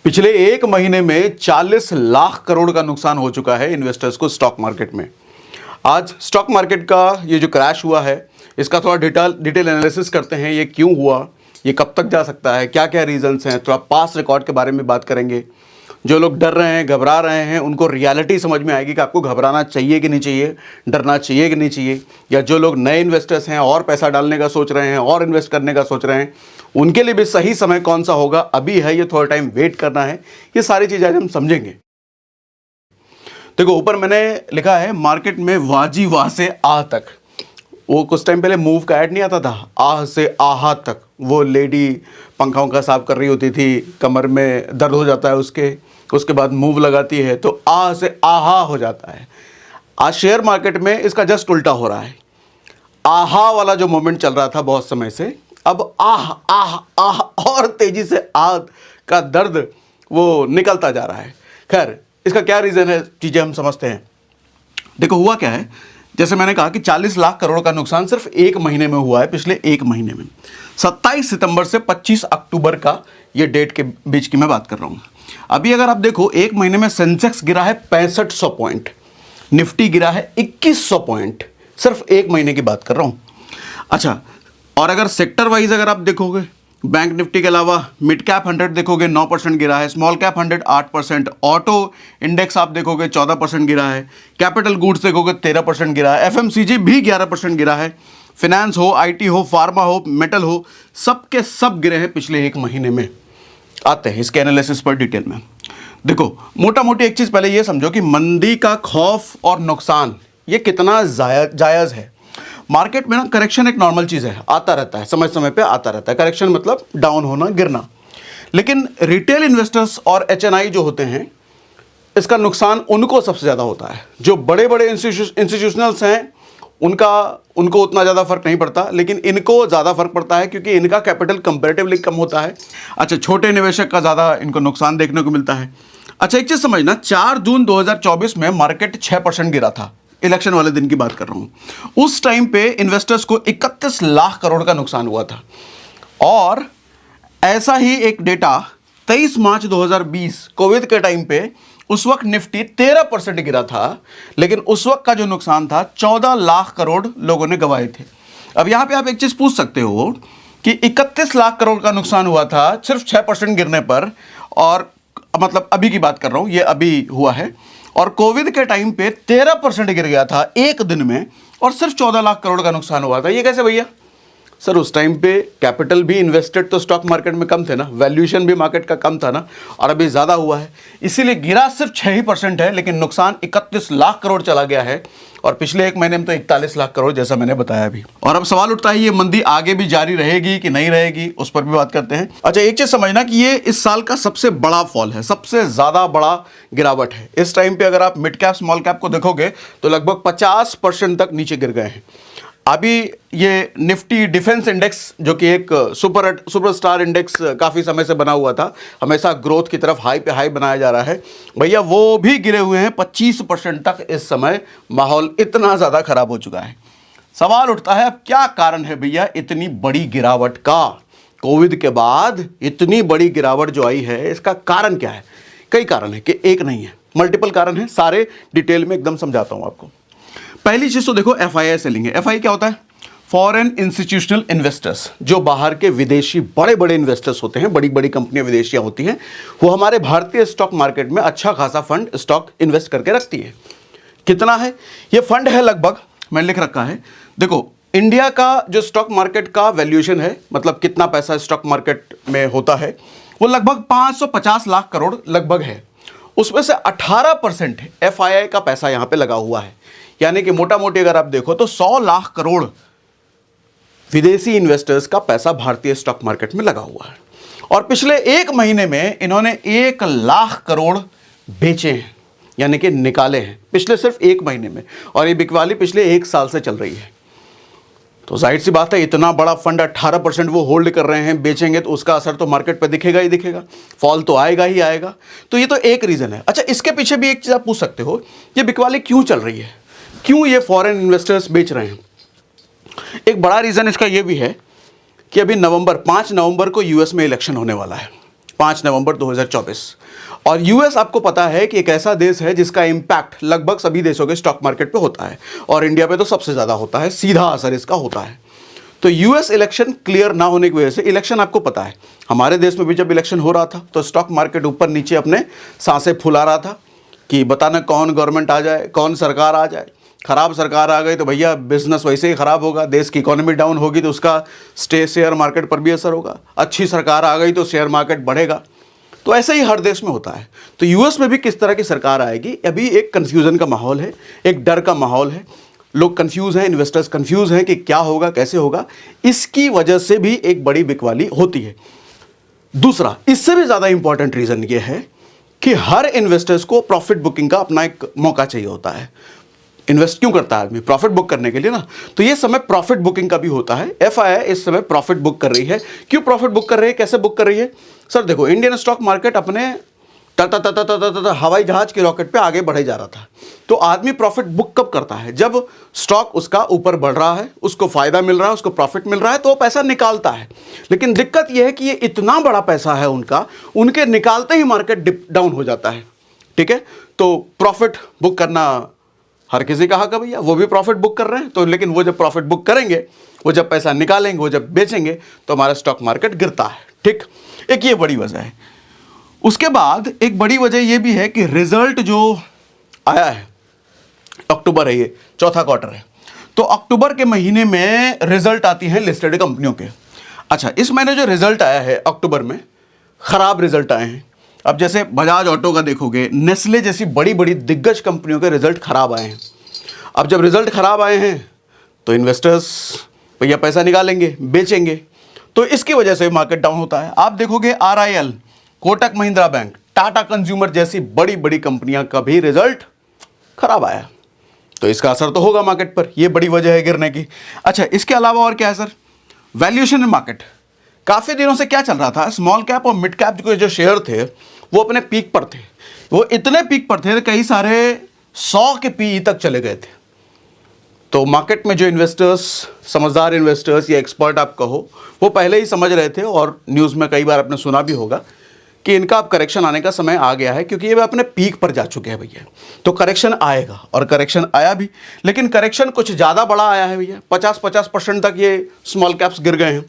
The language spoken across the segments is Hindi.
पिछले एक महीने में 40 लाख करोड़ का नुकसान हो चुका है इन्वेस्टर्स को स्टॉक मार्केट में। आज स्टॉक मार्केट का ये जो क्रैश हुआ है, इसका थोड़ा डिटेल एनालिसिस करते हैं। ये क्यों हुआ, ये कब तक जा सकता है, क्या क्या रीजंस हैं, थोड़ा पास्ट रिकॉर्ड के बारे में बात करेंगे। जो लोग डर रहे हैं, घबरा रहे हैं, उनको रियलिटी समझ में आएगी कि आपको घबराना चाहिए कि नहीं चाहिए, डरना चाहिए कि नहीं चाहिए। या जो लोग नए इन्वेस्टर्स हैं और पैसा डालने का सोच रहे हैं और इन्वेस्ट करने का सोच रहे हैं, उनके लिए भी सही समय कौन सा होगा, अभी है, ये थोड़ा टाइम वेट करना है। ये सारी चीज़ें आज हम समझेंगे। देखो, ऊपर मैंने लिखा है मार्केट में वाजी वाह से आ तक। वो कुछ टाइम पहले मूव का ऐड नहीं आता था, आह से आहा तक। वो लेडी पंखाओं का साफ कर रही होती थी, कमर में दर्द हो जाता है उसके बाद मूव लगाती है तो आह से आहा हो जाता है। आज शेयर मार्केट में इसका जस्ट उल्टा हो रहा है। आहा वाला जो मोमेंट चल रहा था बहुत समय से, अब आह आह आह और तेजी से आह का दर्द वो निकलता जा रहा है। खैर, इसका क्या रीज़न है, चीज़ें हम समझते हैं। देखो, हुआ क्या है, जैसे मैंने कहा कि 40 लाख करोड़ का नुकसान सिर्फ एक महीने में हुआ है, पिछले एक महीने में। 27 सितंबर से 25 अक्टूबर का ये डेट के बीच की मैं बात कर रहा हूँ। अभी अगर आप देखो, एक महीने में सेंसेक्स गिरा है 6500 पॉइंट, निफ्टी गिरा है 2100 पॉइंट, सिर्फ एक महीने की बात कर रहा हूँ। अच्छा, और अगर सेक्टर वाइज अगर आप देखोगे, बैंक निफ्टी के अलावा मिड कैप 100 देखोगे 9% गिरा है, स्मॉल कैप 100 8%, ऑटो इंडेक्स आप देखोगे 14% गिरा है, कैपिटल गुड्स देखोगे 13% गिरा है, एफएमसीजी भी 11% गिरा है, फिनेंस हो, आईटी हो, फार्मा हो, मेटल हो, सब के सब गिरे हैं पिछले एक महीने में। आते हैं इसके एनालिसिस पर डिटेल में। देखो, मोटा मोटी एक चीज़ पहले ये समझो कि मंदी का खौफ और नुकसान ये कितना जायज़ है। मार्केट में ना करेक्शन एक नॉर्मल चीज़ है, आता रहता है, समय समय पे आता रहता है। करेक्शन मतलब डाउन होना, गिरना। लेकिन रिटेल इन्वेस्टर्स और एचएनआई जो होते हैं, इसका नुकसान उनको सबसे ज़्यादा होता है। जो बड़े बड़े इंस्टीट्यूशनल्स हैं उनको उतना ज़्यादा फर्क नहीं पड़ता, लेकिन इनको ज़्यादा फर्क पड़ता है क्योंकि इनका कैपिटल कंपैरेटिवली कम होता है। अच्छा, छोटे निवेशक का ज़्यादा इनको नुकसान देखने को मिलता है। अच्छा, एक चीज़ समझना, 4 जून 2024 में मार्केट 6% गिरा था। इलेक्शन वाले दिन की बात कर रहा हूं। उस टाइम पे इन्वेस्टर्स को 31 लाख करोड़ का नुकसान हुआ था। और ऐसा ही एक डेटा 23 मार्च 2020 कोविड के टाइम पे, उस वक्त निफ्टी 13% गिरा था, लेकिन उस वक्त का जो नुकसान था 14 लाख करोड़ लोगों ने गंवाए थे। अब यहां पे आप एक चीज पूछ सकते हो कि 31 लाख करोड़ का नुकसान हुआ था सिर्फ 6% गिरने पर, और मतलब अभी की बात कर रहा हूं, ये अभी हुआ है। और कोविड के टाइम पे 13% गिर गया था एक दिन में, और सिर्फ 14 लाख करोड़ का नुकसान हुआ था। ये कैसे भैया? सर, उस टाइम पे कैपिटल भी इन्वेस्टेड तो स्टॉक मार्केट में कम थे ना, वैल्यूएशन भी मार्केट का कम था ना, और अभी ज़्यादा हुआ है, इसीलिए गिरा सिर्फ 6% है, लेकिन नुकसान 31 लाख करोड़ चला गया है। और पिछले एक महीने में तो 41 लाख करोड़, जैसा मैंने बताया अभी। और अब सवाल उठता है, ये मंदी आगे भी जारी रहेगी कि नहीं रहेगी, उस पर भी बात करते हैं। अच्छा, एक चीज़ समझना कि ये इस साल का सबसे बड़ा फॉल है, सबसे ज़्यादा बड़ा गिरावट है। इस टाइम पे अगर आप मिड कैप स्मॉल कैप को देखोगे तो लगभग 50% तक नीचे गिर गए हैं। अभी ये निफ्टी डिफेंस इंडेक्स, जो कि एक सुपरस्टार इंडेक्स काफ़ी समय से बना हुआ था, हमेशा ग्रोथ की तरफ हाई पे हाई बनाया जा रहा है भैया, वो भी गिरे हुए हैं 25% तक। इस समय माहौल इतना ज़्यादा खराब हो चुका है। सवाल उठता है, अब क्या कारण है भैया इतनी बड़ी गिरावट का? कोविड के बाद इतनी बड़ी गिरावट जो आई है, इसका कारण क्या है? कई कारण है, कि एक नहीं है, मल्टीपल कारण है। सारे डिटेल में एकदम समझाता हूँ आपको। पहली चीज तो देखो, एफआईआई सेलिंग है। एफआईआई क्या होता है? फॉरेन इंस्टीट्यूशनल इन्वेस्टर्स, जो बाहर के विदेशी बड़े बड़े इन्वेस्टर्स होते हैं, बड़ी बड़ी कंपनियां विदेशियां होती हैं, वो हमारे भारतीय स्टॉक मार्केट में अच्छा खासा फंड स्टॉक इन्वेस्ट करके रखती है। कितना है ये फंड? है लगभग, मैंने लिख रखा है, देखो, इंडिया का जो स्टॉक मार्केट का वैल्यूएशन है, मतलब कितना पैसा स्टॉक मार्केट में होता है, वो लगभग 550 लाख करोड़ लगभग है। उसमें से 18% एफआईआई का पैसा यहां पे लगा हुआ है। यानी कि मोटा मोटी अगर आप देखो तो 100 लाख करोड़ विदेशी इन्वेस्टर्स का पैसा भारतीय स्टॉक मार्केट में लगा हुआ है। और पिछले एक महीने में इन्होंने 1 लाख करोड़ बेचे हैं, यानी कि निकाले हैं, पिछले सिर्फ एक महीने में। और ये बिकवाली पिछले एक साल से चल रही है। तो जाहिर सी बात है, इतना बड़ा फंड 18% वो होल्ड कर रहे हैं, बेचेंगे तो उसका असर तो मार्केट पे दिखेगा ही दिखेगा, फॉल तो आएगा ही आएगा। तो ये तो एक रीज़न है। अच्छा, इसके पीछे भी एक चीज़ आप पूछ सकते हो, ये बिकवाली क्यों चल रही है, क्यों ये फॉरेन इन्वेस्टर्स बेच रहे हैं? एक बड़ा रीज़न इसका ये भी है कि अभी 5 नवंबर को यूएस में इलेक्शन होने वाला है। 5 नवंबर 2024। और यूएस आपको पता है कि एक ऐसा देश है जिसका इंपैक्ट लगभग सभी देशों के स्टॉक मार्केट पे होता है, और इंडिया पे तो सबसे ज़्यादा होता है, सीधा असर इसका होता है। तो यूएस इलेक्शन क्लियर ना होने की वजह से, इलेक्शन आपको पता है हमारे देश में भी जब इलेक्शन हो रहा था तो स्टॉक मार्केट ऊपर नीचे अपने सांसें फुला रहा था कि बताना कौन गवर्नमेंट आ जाए, कौन सरकार आ जाए। खराब सरकार आ गई तो भैया बिजनेस वैसे ही खराब होगा, देश की इकोनॉमी डाउन होगी तो उसका शेयर मार्केट पर भी असर होगा। अच्छी सरकार आ गई तो शेयर मार्केट बढ़ेगा। तो ऐसा ही हर देश में होता है। तो यूएस में भी किस तरह की सरकार आएगी, अभी एक कन्फ्यूज़न का माहौल है, एक डर का माहौल है। लोग कंफ्यूज हैं, इन्वेस्टर्स कंफ्यूज हैं कि क्या होगा, कैसे होगा। इसकी वजह से भी एक बड़ी बिकवाली होती है। दूसरा, इससे भी ज़्यादा इंपॉर्टेंट रीज़न ये है कि हर इन्वेस्टर्स को प्रॉफिट बुकिंग का अपना एक मौका चाहिए होता है। इन्वेस्ट क्यों करता है आदमी? प्रॉफिट बुक करने के लिए ना। तो ये समय प्रॉफिट बुकिंग का भी होता है। एफआई इस समय प्रॉफिट बुक कर रही है। क्यों प्रॉफिट बुक कर रही है, कैसे बुक कर रही है? सर देखो, इंडियन स्टॉक मार्केट अपने हवाई जहाज के रॉकेट पे आगे बढ़े जा रहा था। तो आदमी प्रॉफिट बुक कब करता है? जब स्टॉक उसका ऊपर बढ़ रहा है, उसको फायदा मिल रहा है, उसको प्रॉफिट मिल रहा है, तो वो पैसा निकालता है। लेकिन दिक्कत यह है कि ये इतना बड़ा पैसा है उनका, उनके निकालते ही मार्केट डिप डाउन हो जाता है। ठीक है, तो प्रॉफिट बुक करना हर किसी का हक है भैया, वो भी प्रॉफिट बुक कर रहे हैं। तो लेकिन वो जब प्रॉफिट बुक करेंगे, वो जब पैसा निकालेंगे, वो जब बेचेंगे, तो हमारा स्टॉक मार्केट गिरता है। ठीक, एक ये बड़ी वजह है। उसके बाद एक बड़ी वजह यह भी है कि रिजल्ट जो आया है, अक्टूबर है, ये चौथा क्वार्टर है, तो अक्टूबर के महीने में रिजल्ट आती हैं लिस्टेड कंपनियों के। अच्छा, इस महीने जो रिजल्ट आया है अक्टूबर में, खराब रिजल्ट आए हैं। अब जैसे बजाज ऑटो का देखोगे, नेस्ले जैसी बड़ी बड़ी दिग्गज कंपनियों के रिजल्ट खराब आए हैं। अब जब रिजल्ट खराब आए हैं तो इन्वेस्टर्स भैया पैसा निकालेंगे, बेचेंगे, तो इसकी वजह से मार्केट डाउन होता है। आप देखोगे RIL, Kotak Mahindra bank, Tata consumer जैसी बड़ी बड़ी कंपनियां का भी रिजल्ट खराब आया, तो इसका असर तो होगा मार्केट पर। यह बड़ी वजह है गिरने की। अच्छा, इसके अलावा और क्या है सर? वैल्यूएशन इन मार्केट काफी दिनों से क्या चल रहा था, स्मॉल कैप और मिड कैप के जो शेयर थे वो अपने पीक पर थे। वो इतने पीक पर थे, कई सारे 100 के PE तक चले गए थे। तो मार्केट में जो इन्वेस्टर्स, समझदार इन्वेस्टर्स या एक्सपर्ट आप कहो, वो पहले ही समझ रहे थे, और न्यूज़ में कई बार आपने सुना भी होगा कि इनका अब करेक्शन आने का समय आ गया है, क्योंकि ये अपने पीक पर जा चुके हैं भैया। तो करेक्शन आएगा, और करेक्शन आया भी, लेकिन करेक्शन कुछ ज़्यादा बड़ा आया है भैया। 50% तक ये स्मॉल कैप्स गिर गए हैं।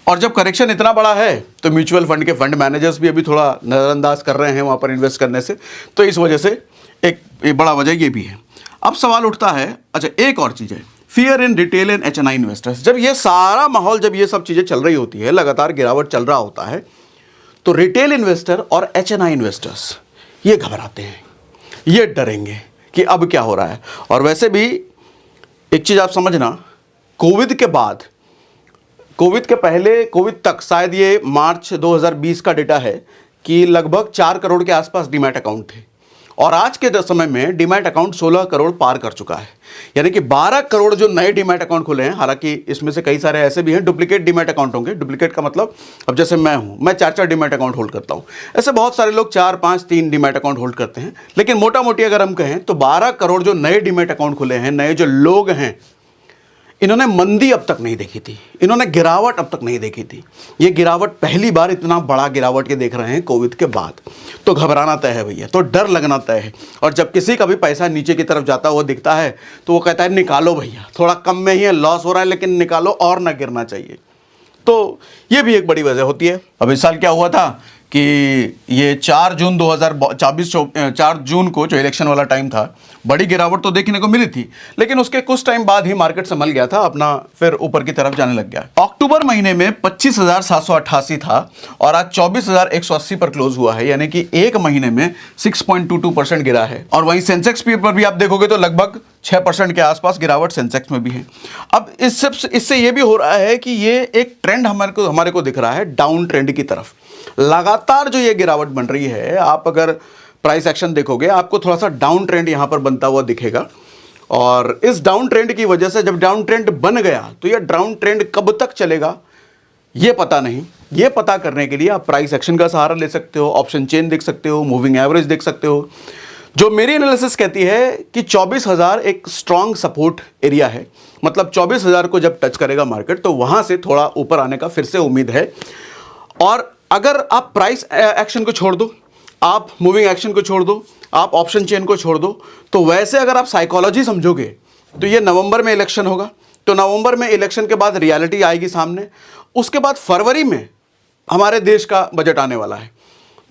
और जब करेक्शन इतना बड़ा है तो म्यूचुअल फंड के फंड मैनेजर्स भी अभी थोड़ा नज़रअंदाज कर रहे हैं वहाँ पर इन्वेस्ट करने से। तो इस वजह से एक बड़ा वजह ये भी है। अब सवाल उठता है, अच्छा एक और चीज़ है, fear in retail and HNI investors. जब ये सारा माहौल, जब ये सब चीज़ें चल रही होती है, लगातार गिरावट चल रहा होता है, तो रिटेल इन्वेस्टर और HNI इन्वेस्टर्स ये घबराते हैं, ये डरेंगे कि अब क्या हो रहा है। और वैसे भी एक चीज़ आप समझना, कोविड के बाद, कोविड के पहले, कोविड तक शायद ये मार्च 2020 का डेटा है कि लगभग 4 करोड़ के आसपास डीमैट अकाउंट थे, और आज के समय में डीमैट अकाउंट 16 करोड़ पार कर चुका है। यानी कि 12 करोड़ जो नए डीमैट अकाउंट खुले हैं। हालांकि इसमें से कई सारे ऐसे भी हैं डुप्लीकेट डीमैट अकाउंट होंगे। डुप्लीकेट का मतलब, अब जैसे मैं हूं, मैं 4 डीमैट अकाउंट होल्ड करता हूं, ऐसे बहुत सारे लोग 4, 5, 3 डीमैट अकाउंट होल्ड करते हैं। लेकिन मोटा मोटी अगर हम कहें तो 12 करोड़ जो नए डीमैट अकाउंट खुले हैं, नए जो लोग हैं, इन्होंने मंदी अब तक नहीं देखी थी, इन्होंने गिरावट अब तक नहीं देखी थी। ये गिरावट पहली बार, इतना बड़ा गिरावट के देख रहे हैं कोविड के बाद। तो घबराना तय है भैया, तो डर लगना तय है। और जब किसी का भी पैसा नीचे की तरफ जाता हुआ दिखता है तो वो कहता है निकालो भैया, थोड़ा कम में ही है, लॉस हो रहा है, लेकिन निकालो और ना गिरना चाहिए। तो ये भी एक बड़ी वजह होती है। अब इस साल क्या हुआ था कि ये 4 जून 2024, 4 जून को जो इलेक्शन वाला टाइम था, बड़ी गिरावट तो देखने को मिली थी, लेकिन उसके कुछ टाइम बाद ही मार्केट संभल गया था, अपना फिर ऊपर की तरफ जाने लग गया। अक्टूबर महीने में 25,788 था और आज 24,180 पर क्लोज हुआ है, यानी कि एक महीने में 6.22% गिरा है। और वहीं सेंसेक्स पर भी आप देखोगे तो लगभग 6% के आसपास गिरावट सेंसेक्स में भी है। अब इससे ये भी हो रहा है कि ये एक ट्रेंड हमारे को दिख रहा है डाउन ट्रेंड की तरफ। लगातार जो ये गिरावट बन रही है, आप अगर प्राइस एक्शन देखोगे आपको थोड़ा सा डाउन ट्रेंड यहां पर बनता हुआ दिखेगा। और इस डाउन ट्रेंड की वजह से, जब डाउन ट्रेंड बन गया तो ये डाउन ट्रेंड कब तक चलेगा ये पता नहीं। ये पता करने के लिए आप प्राइस एक्शन का सहारा ले सकते हो, ऑप्शन चेन देख सकते हो, मूविंग एवरेज देख सकते हो। जो मेरी एनालिसिस कहती है कि 24,000 एक स्ट्रॉन्ग सपोर्ट एरिया है, मतलब 24,000 को जब टच करेगा मार्केट तो वहां से थोड़ा ऊपर आने का फिर से उम्मीद है। और अगर आप प्राइस एक्शन को छोड़ दो, आप मूविंग एक्शन को छोड़ दो, आप ऑप्शन चेन को छोड़ दो, तो वैसे अगर आप साइकोलॉजी समझोगे तो ये नवंबर में इलेक्शन होगा, तो नवंबर में इलेक्शन के बाद रियलिटी आएगी सामने, उसके बाद फरवरी में हमारे देश का बजट आने वाला है।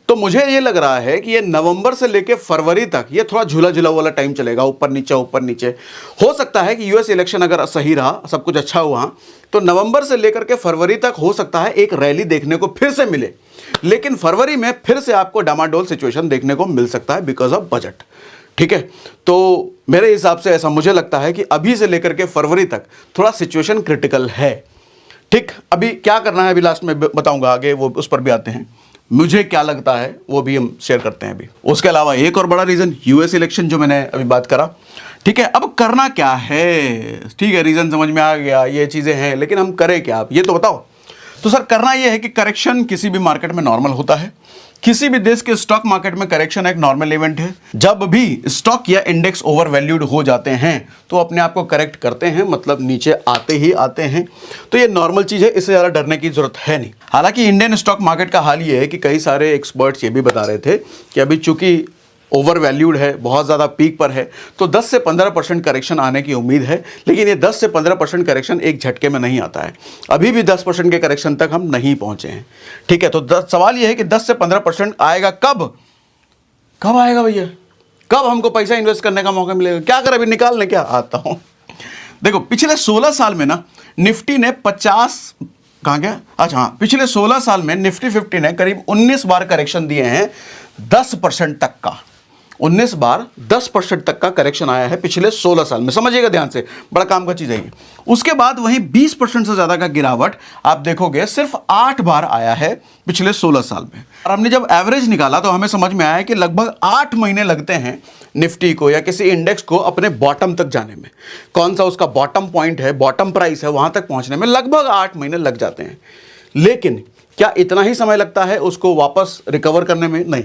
तो मुझे ये लग रहा है कि ये नवंबर से लेकर फरवरी तक ये थोड़ा झूला झूला वाला टाइम चलेगा, ऊपर नीचे। हो सकता है कि यूएस इलेक्शन अगर सही रहा, सब कुछ अच्छा हुआ, तो नवंबर से लेकर के फरवरी तक हो सकता है एक रैली देखने को फिर से मिले, लेकिन फरवरी में फिर से आपको डामाडोल सिचुएशन देखने को मिल सकता है बिकॉज ऑफ बजट। ठीक है, तो मेरे हिसाब से ऐसा मुझे लगता है कि अभी से लेकर के फरवरी तक थोड़ा सिचुएशन क्रिटिकल है। ठीक, अभी क्या करना है अभी लास्ट में बताऊंगा, आगे वो उस पर भी आते हैं, मुझे क्या लगता है वो भी हम शेयर करते हैं अभी। उसके अलावा एक और बड़ा रीजन यूएस इलेक्शन जो मैंने अभी बात करा। ठीक है, अब करना क्या है, ठीक है रीजन समझ में आ गया, ये चीजें हैं, लेकिन हम करें क्या आप ये तो बताओ। तो सर करना यह है कि करेक्शन किसी भी मार्केट में नॉर्मल होता है, किसी भी देश के स्टॉक मार्केट में करेक्शन एक नॉर्मल इवेंट है। जब भी स्टॉक या इंडेक्स ओवर वैल्यूड हो जाते हैं तो अपने आप को करेक्ट करते हैं, मतलब नीचे आते ही आते हैं, तो ये नॉर्मल चीज है, इससे ज्यादा डरने की जरूरत है नहीं। हालांकि इंडियन स्टॉक मार्केट का हाल ये है कि कई सारे एक्सपर्ट्स ये भी बता रहे थे कि अभी चूंकि ओवर वैल्यूड है, बहुत ज़्यादा पीक पर है, तो 10 से 15% करेक्शन आने की उम्मीद है, लेकिन ये 10 से 15% करेक्शन एक झटके में नहीं आता है, अभी भी 10% के करेक्शन तक हम नहीं पहुंचे हैं। ठीक है, तो सवाल ये है कि 10 से 15% आएगा कब आएगा भैया, कब हमको पैसा इन्वेस्ट करने का मौका मिलेगा, क्या कर अभी निकालने क्या आता हूं। देखो पिछले 16 साल में ना निफ्टी ने 50 कहाँ गया, अच्छा हाँ, पिछले 16 साल में निफ्टी 50 ने करीब 19 बार करेक्शन दिए हैं, 10% तक का, 19 बार 10% तक का करेक्शन आया है पिछले 16 साल में, समझिएगा ध्यान से, बड़ा काम का चीज है ये। उसके बाद वहीं 20% से ज्यादा का गिरावट आप देखोगे सिर्फ 8 बार आया है पिछले 16 साल में। और हमने जब एवरेज निकाला तो हमें समझ में आया कि लगभग 8 महीने लगते हैं निफ्टी को या किसी इंडेक्स को अपने बॉटम तक जाने में। कौन सा उसका बॉटम पॉइंट है, बॉटम प्राइस है, वहां तक पहुंचने में लगभग 8 महीने लग जाते हैं। लेकिन क्या इतना ही समय लगता है उसको वापस रिकवर करने में? नहीं,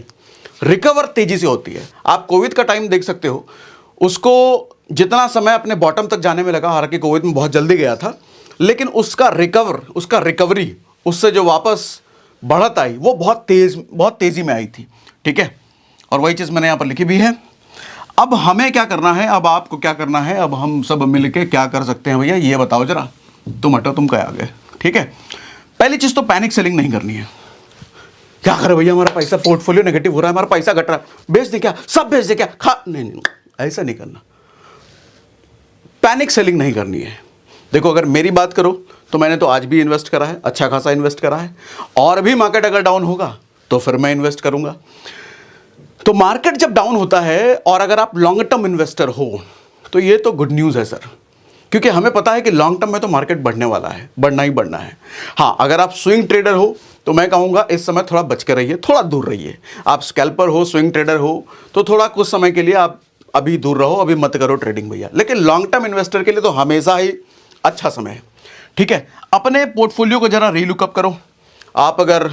रिकवर तेजी से होती है। आप कोविड का टाइम देख सकते हो, उसको जितना समय अपने बॉटम तक जाने में लगा, हालांकि कोविड में बहुत जल्दी गया था, लेकिन उसका रिकवरी उससे जो वापस बढ़त आई वो बहुत तेजी में आई थी। ठीक है, और वही चीज मैंने यहां पर लिखी भी है। अब हमें क्या करना है, अब आपको क्या करना है, अब हम सब मिलके क्या कर सकते हैं भैया ये बताओ जरा, तुम हटो, तुम क्या आ गए। ठीक है, पहली चीज तो पैनिक सेलिंग नहीं करनी है। क्या करे भैया हमारा पैसा पोर्टफोलियो नेगेटिव हो रहा है, हमारा पैसा घट रहा है, बेच दे क्या, सब बेच दे क्या, नहीं, ऐसा नहीं करना, पैनिक सेलिंग नहीं करनी है। देखो अगर मेरी बात करो तो मैंने तो आज भी इन्वेस्ट करा है, अच्छा खासा इन्वेस्ट करा है, और भी मार्केट अगर डाउन होगा तो फिर मैं इन्वेस्ट करूंगा। तो मार्केट जब डाउन होता है और अगर आप लॉन्ग टर्म इन्वेस्टर हो तो ये तो गुड न्यूज है सर, क्योंकि हमें पता है कि लॉन्ग टर्म में तो मार्केट बढ़ने वाला है, बढ़ना ही बढ़ना है। हाँ, अगर आप स्विंग ट्रेडर हो तो मैं कहूंगा इस समय थोड़ा बच कर रहिए, थोड़ा दूर रहिए। आप स्कैल्पर हो, स्विंग ट्रेडर हो तो थोड़ा कुछ समय के लिए आप अभी दूर रहो, अभी मत करो ट्रेडिंग भैया। लेकिन लॉन्ग टर्म इन्वेस्टर के लिए तो हमेशा ही अच्छा समय है। ठीक है, अपने पोर्टफोलियो को जरा रीलुकअप करो। आप अगर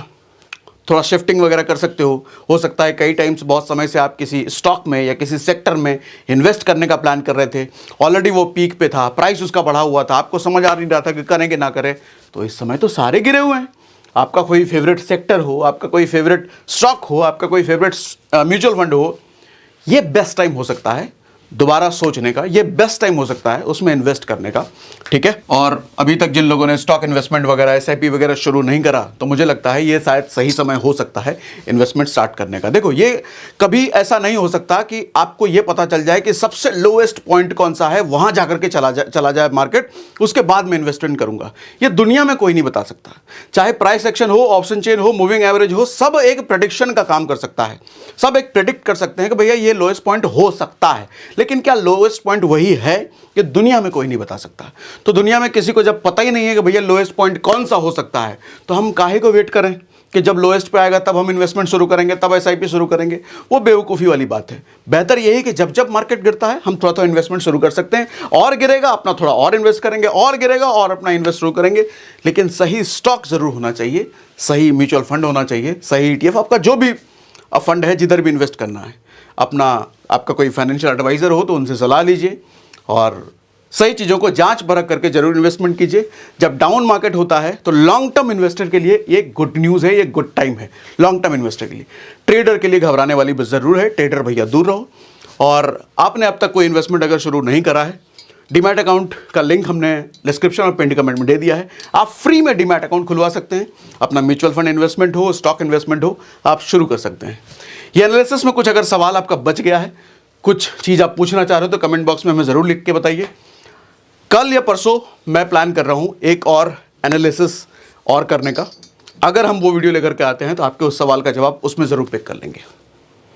थोड़ा शिफ्टिंग वगैरह कर सकते हो सकता है कई टाइम्स बहुत समय से आप किसी स्टॉक में या किसी सेक्टर में इन्वेस्ट करने का प्लान कर रहे थे, ऑलरेडी वो पीक पे था, प्राइस उसका बढ़ा हुआ था, आपको समझ आ नहीं रहा था कि करें कि ना करें, तो इस समय तो सारे गिरे हुए हैं। आपका कोई फेवरेट सेक्टर हो, आपका कोई फेवरेट स्टॉक हो, आपका कोई फेवरेट म्यूचुअल फंड हो, ये बेस्ट टाइम हो सकता है दोबारा सोचने का, ये बेस्ट टाइम हो सकता है उसमें इन्वेस्ट करने का। ठीक है, और अभी तक जिन लोगों ने स्टॉक इन्वेस्टमेंट वगैरह SIP वगैरह शुरू नहीं करा तो मुझे लगता है ये शायद सही समय हो सकता है इन्वेस्टमेंट स्टार्ट करने का। देखो ये कभी ऐसा नहीं हो सकता कि आपको ये पता चल जाए कि सबसे लोएस्ट पॉइंट कौन सा है, वहां जाकर के चला जाए मार्केट, उसके बाद में इन्वेस्टमेंट करूंगा, ये दुनिया में कोई नहीं बता सकता। चाहे प्राइस एक्शन हो, ऑप्शन चेन हो, मूविंग एवरेज हो, सब एक प्रेडिक्शन का काम कर सकता है, सब एक प्रेडिक्ट कर सकते हैं कि भैया ये लोएस्ट पॉइंट हो सकता है। लेकिन क्या लोएस्ट पॉइंट वही है, ये दुनिया में कोई नहीं बता सकता। तो दुनिया में किसी को जब पता ही नहीं है कि भैया लोएस्ट पॉइंट कौन सा हो सकता है, तो हम काहे को वेट करें कि जब लोएस्ट पे आएगा तब हम इन्वेस्टमेंट शुरू करेंगे, तब SIP शुरू करेंगे। वो बेवकूफ़ी वाली बात है। बेहतर यही है कि जब जब मार्केट गिरता है हम थोड़ा इन्वेस्टमेंट शुरू कर सकते हैं, और गिरेगा अपना थोड़ा और इन्वेस्ट करेंगे, और गिरेगा और अपना इन्वेस्ट शुरू करेंगे। लेकिन सही स्टॉक जरूर होना चाहिए, सही म्यूचुअल फंड होना चाहिए, सही ETF, आपका जो भी फंड है जिधर भी इन्वेस्ट करना है, आपका कोई फाइनेंशियल एडवाइज़र हो तो उनसे सलाह लीजिए और सही चीज़ों को जांच परख करके जरूर इन्वेस्टमेंट कीजिए। जब डाउन मार्केट होता है तो लॉन्ग टर्म इन्वेस्टर के लिए ये गुड न्यूज़ है, ये गुड टाइम है लॉन्ग टर्म इन्वेस्टर के लिए। ट्रेडर के लिए घबराने वाली बात जरूर है, ट्रेडर भैया दूर रहो। और आपने अब तक कोई इन्वेस्टमेंट अगर शुरू नहीं करा है, डीमैट अकाउंट का लिंक हमने डिस्क्रिप्शन और पिन कमेंट में दे दिया है। आप फ्री में डीमैट अकाउंट खुलवा सकते हैं। अपना म्यूचुअल फंड इन्वेस्टमेंट हो, स्टॉक इन्वेस्टमेंट हो, आप शुरू कर सकते हैं। ये एनालिसिस में कुछ अगर सवाल आपका बच गया है, कुछ चीज़ आप पूछना चाह रहे हो तो कमेंट बॉक्स में हमें ज़रूर लिख के बताइए। कल या परसों मैं प्लान कर रहा हूँ एक और एनालिसिस और करने का। अगर हम वो वीडियो लेकर के आते हैं तो आपके उस सवाल का जवाब उसमें ज़रूर पिक कर लेंगे।